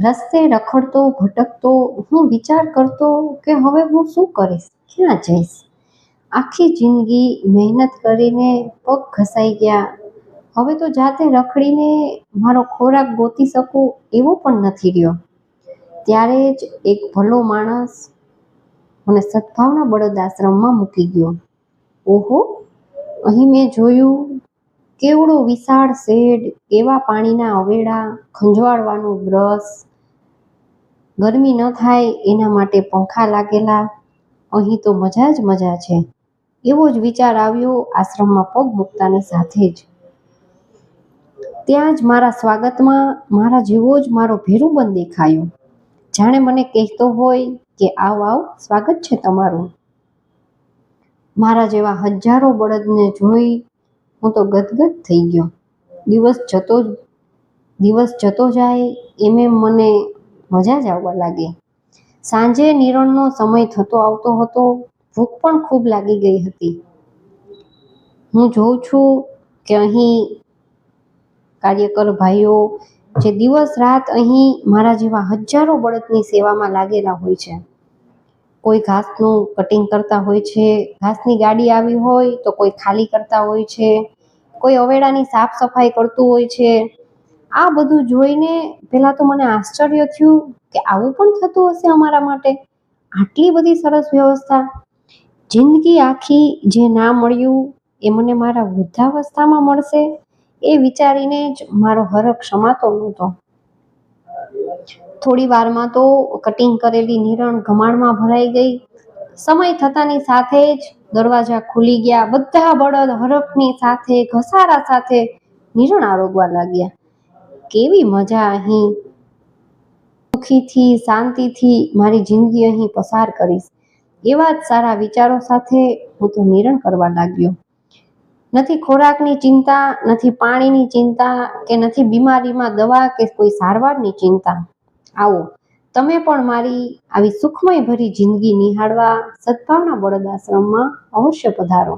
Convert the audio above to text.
રસ્તે રખડતો ભટકતો હું વિચાર કરતો કે હવે હું શું કરીશ, ક્યાં જઈશ. આખી જિંદગી મહેનત કરીને પગ ઘસાઈ ગયા. હવે તો જાતે રખડીને મારો ખોરાક ગોતી શકું એવો પણ નથી રહ્યો. ત્યારે જ એક ભલો માણસ મને સદભાવના બળદ આશ્રમમાં મૂકી ગયો. ઓહો, અહીં મેં જોયું કેવડો વિશાળ શેડ, એવા પાણીના અવેડા, ખંજવાળવાનું બ્રશ, ગરમી ન થાય એના માટે પંખા લાગેલા. અહીં તો મજા જ મજા છે. એવો જ વિચાર આવ્યો આશ્રમમાં પગ મૂકતાની સાથે જ. ત્યાં જ મારા સ્વાગતમાં મારા જેવો જ મારો ભેરુબંધ દેખાયો. જાણે મને કહેતો હોય કે આવ આવ, સ્વાગત છે તમારું. મારા જેવા હજારો બળદને જોઈ હું તો ગદગદ થઈ ગયો. દિવસ જતો જાય એમ મને મજા જ આવવા લાગી. સાંજે નિરણનો સમય થતો આવતો હતો. ભૂખ પણ ખૂબ લાગી ગઈ હતી. હું જોઉં છું કે અહીં કાર્યકર ભાઈઓ જે દિવસ રાત અહીં મારા જેવા હજારો બળદની સેવામાં લાગેલા હોય છે. કોઈ ઘાસનું કટિંગ કરતા હોય છે, ઘાસની ગાડી આવી હોય તો કોઈ ખાલી કરતા હોય છે, કોઈ અવેડાની સાફ સફાઈ કરતું હોય છે. આ બધું જોઈને પહેલાં તો મને આશ્ચર્ય થયું કે આવું પણ થતું હશે અમારા માટે. આટલી બધી સરસ વ્યવસ્થા. જિંદગી આખી જે ના મળ્યું એ મને મારા વૃદ્ધાવસ્થામાં મળશે એ વિચારીને જ મારો હરખ સમાતો નહોતો. થોડી વારમાં તો કટિંગ કરેલી નિરણ ગમાણમાં ભરાઈ ગઈ. સમય થતાની સાથે જ દરવાજા ખુલી ગયા. બધા બળદ હરખની સાથે, ઘસારા સાથે નિરણ આરોગવા લાગ્યા. કેવી મજા! અહીં સુખીથી શાંતિથી મારી જિંદગી અહીં પસાર કરીશ એવા જ સારા વિચારો સાથે હું તો નિરણ કરવા લાગ્યો. નથી ખોરાકની ચિંતા, નથી પાણીની ચિંતા, કે નથી બીમારીમાં દવા કે કોઈ સારવારની ચિંતા. આવો તમે પણ મારી આવી સુખમય ભરી જિંદગી નિહાળવા સદભાવના બળદ આશ્રમમાં અવશ્ય પધારો.